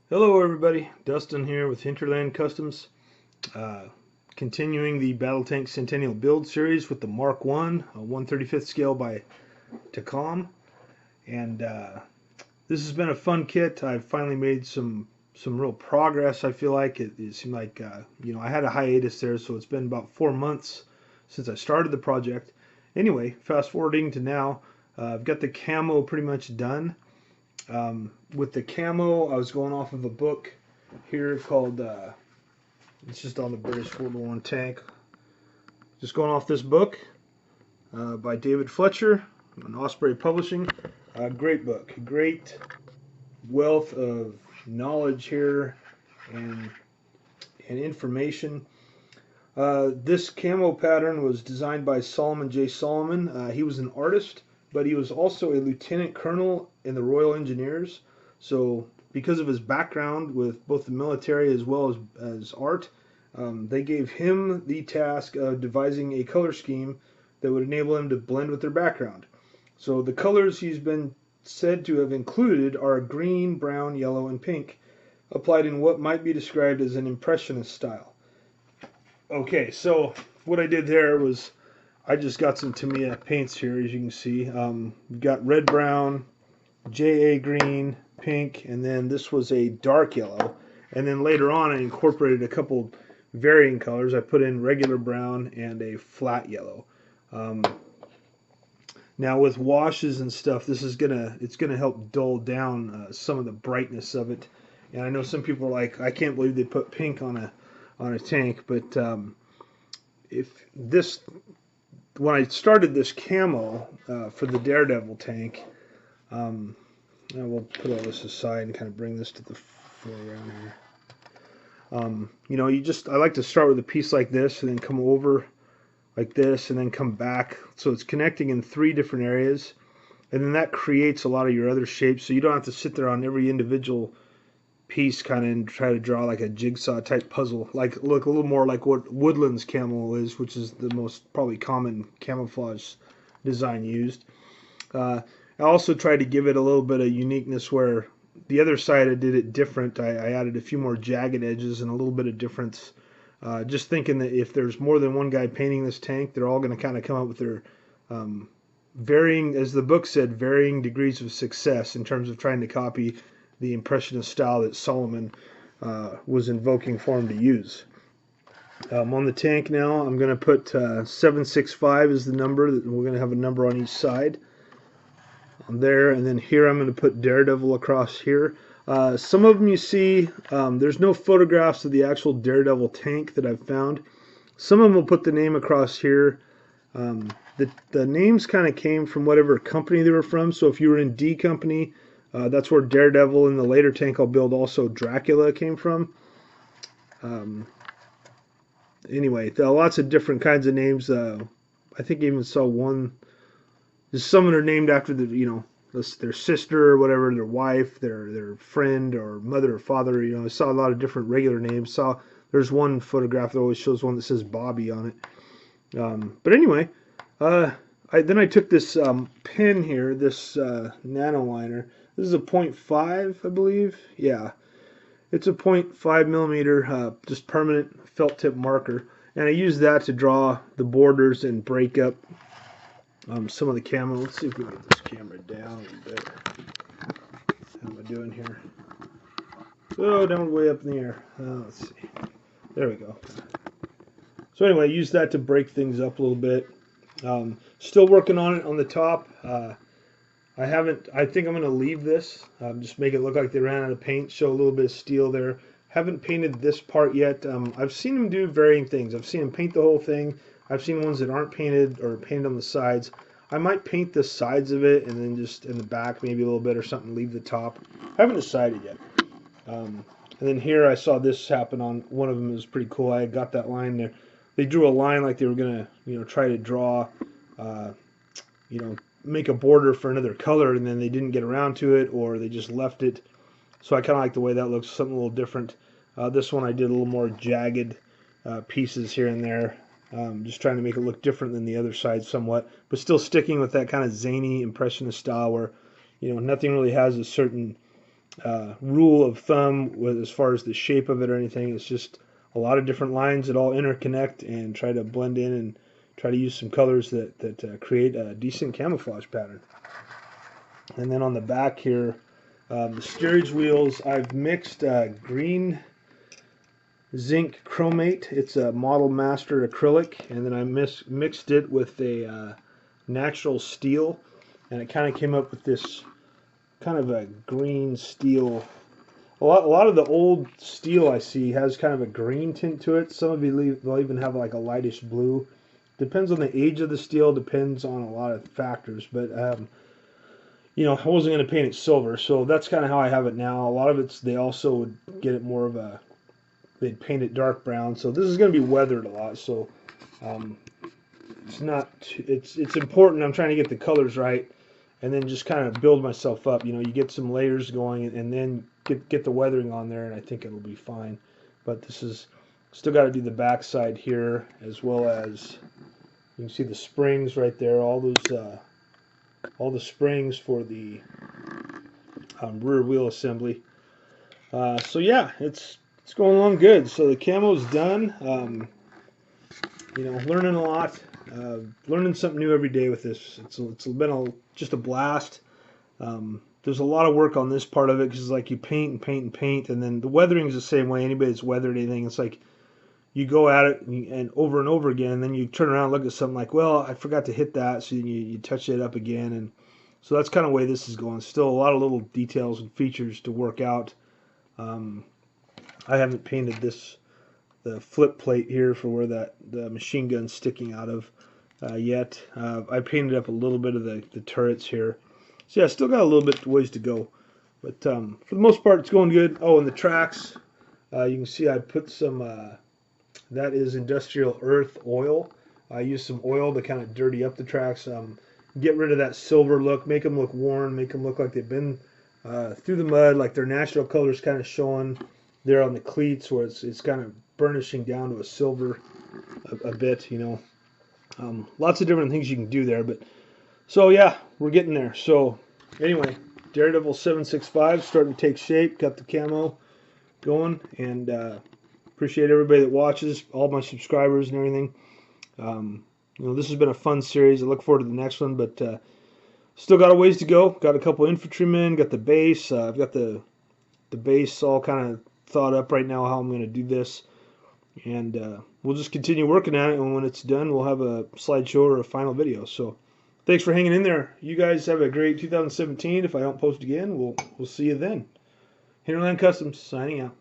Hello everybody, Dustin here with Hinterland Customs, uh, continuing the Battle Tank Centennial build series with the Mark 1, a 1/35th scale by Tacom, and this has been a fun kit. I've finally made some real progress. I feel like it seemed like I had a hiatus there, so it's been about 4 months since I started the project. Anyway, fast forwarding to now, I've got the camo pretty much done. With the camo, I was going off of a book here called, it's just on the British World War I tank. Just going off this book by David Fletcher on Osprey Publishing. Great book, great wealth of knowledge here and, and information. This camo pattern was designed by Solomon J. Solomon. He was an artist, but he was also a lieutenant colonel in the Royal Engineers. So because of his background with both the military as well as art, they gave him the task of devising a color scheme that would enable him to blend with their background. So the colors he's been said to have included are green, brown, yellow, and pink, applied in what might be described as an impressionist style. Okay, so what I did there was I just got some Tamiya paints here, as you can see. We've got red, brown, JA green, pink, and then this was a dark yellow. And then later on I incorporated a couple varying colors. I put in regular brown and a flat yellow. Now with washes and stuff, it's gonna help dull down some of the brightness of it. And I know some people are like, I can't believe they put pink on a tank, but when I started this camo for the Daredevil tank, I will put all this aside and kind of bring this to the foreground here. I like to start with a piece like this and then come over like this and then come back. So it's connecting in 3 different areas. And then that creates a lot of your other shapes. So you don't have to sit there on every individual piece kind of and try to draw like a jigsaw type puzzle. Like look a little more like what Woodland's camo is, which is the most probably common camouflage design used. I also tried to give it a little bit of uniqueness where the other side I did it different. I added a few more jagged edges and a little bit of difference. Just thinking that if there's more than one guy painting this tank, they're all going to kind of come up with their varying, as the book said, varying degrees of success in terms of trying to copy the impressionist style that Solomon was invoking for him to use. On the tank now, I'm going to put 765 is the number. We're going to have a number on each side. On there, and then here I'm going to put Daredevil across here. Some of them you see, there's no photographs of the actual Daredevil tank that I've found. Some of them will put the name across here. The names kind of came from whatever company they were from. So if you were in D Company, that's where Daredevil in the later tank I'll build also Dracula came from. Anyway, there are lots of different kinds of names. I think I even saw one. Some of them are named after their sister or whatever, their wife, their friend or mother or father. I saw a lot of different regular names. There's one photograph that always shows one that says Bobby on it. But anyway, then I took this pen here, this nano liner. This is a 0.5, I believe. Yeah, it's a 0.5 millimeter, just permanent felt tip marker, and I used that to draw the borders and break up some of the camo. Let's see if we can get this camera down a little bit. How am I doing here? Oh, down way up in the air. Let's see. There we go. So anyway, I used that to break things up a little bit. Still working on it on the top. I think I'm going to leave this. Just make it look like they ran out of paint. Show a little bit of steel there. Haven't painted this part yet. I've seen them do varying things. I've seen them paint the whole thing. I've seen ones that aren't painted or painted on the sides. I might paint the sides of it and then just in the back maybe a little bit or something, leave the top. I haven't decided yet. And then here I saw this happen on one of them. It was pretty cool. I got that line there. They drew a line like they were going to try to draw, make a border for another color, and then they didn't get around to it, or they just left it. So I kind of like the way that looks, something a little different. This one I did a little more jagged pieces here and there. Just trying to make it look different than the other side somewhat, but still sticking with that kind of zany impressionist style where nothing really has a certain rule of thumb with as far as the shape of it or anything. It's just a lot of different lines that all interconnect and try to blend in and try to use some colors that create a decent camouflage pattern. And then on the back here, the steerage wheels, I've mixed green zinc chromate. It's a Model Master acrylic, and then I mixed it with a natural steel, and it kind of came up with this kind of a green steel. A lot of the old steel I see has kind of a green tint to it. Some of you they'll even have like a lightish blue. Depends on the age of the steel. Depends on a lot of factors. But you know, I wasn't going to paint it silver, so that's kind of how I have it now. A lot of it's they also would get it more of a they'd paint it dark brown. So this is going to be weathered a lot. So it's not it's important. I'm trying to get the colors right, and then just kind of build myself up. You know, you get some layers going, and then get the weathering on there, and I think it'll be fine. But this is still got to do the back side here, as well as you can see the springs right there. All the springs for the rear wheel assembly. So yeah, it's going along good. So the camo's done. You know, learning a lot. Learning something new every day with this. It's been just a blast. There's a lot of work on this part of it because like you paint and paint and paint, and then the weathering is the same way. Anybody that's weathered anything, it's like you go at it and over again, and then you turn around and look at something like, well, I forgot to hit that, so you touch it up again, and so that's kind of the way this is going. Still a lot of little details and features to work out. I haven't painted the flip plate here for where the machine gun's sticking out of yet. I painted up a little bit of the turrets here. So yeah, still got a little bit ways to go. But for the most part, it's going good. Oh, and the tracks, you can see I put some, that is industrial earth oil. I used some oil to kind of dirty up the tracks, get rid of that silver look, make them look worn, make them look like they've been through the mud, like their natural colors kind of showing there on the cleats, where it's kind of burnishing down to a silver a bit, you know. Lots of different things you can do there, but so yeah, we're getting there. So anyway, Daredevil 765 starting to take shape, got the camo going, and appreciate everybody that watches, all my subscribers and everything. You know, this has been a fun series. I look forward to the next one, but still got a ways to go. Got a couple infantrymen, got the base. I've got the base all kind of thought up right now how I'm going to do this, and we'll just continue working at it, and when it's done we'll have a slideshow or a final video. So thanks for hanging in there. You guys have a great 2017. If I don't post again, we'll see you then. Hinterland Customs signing out.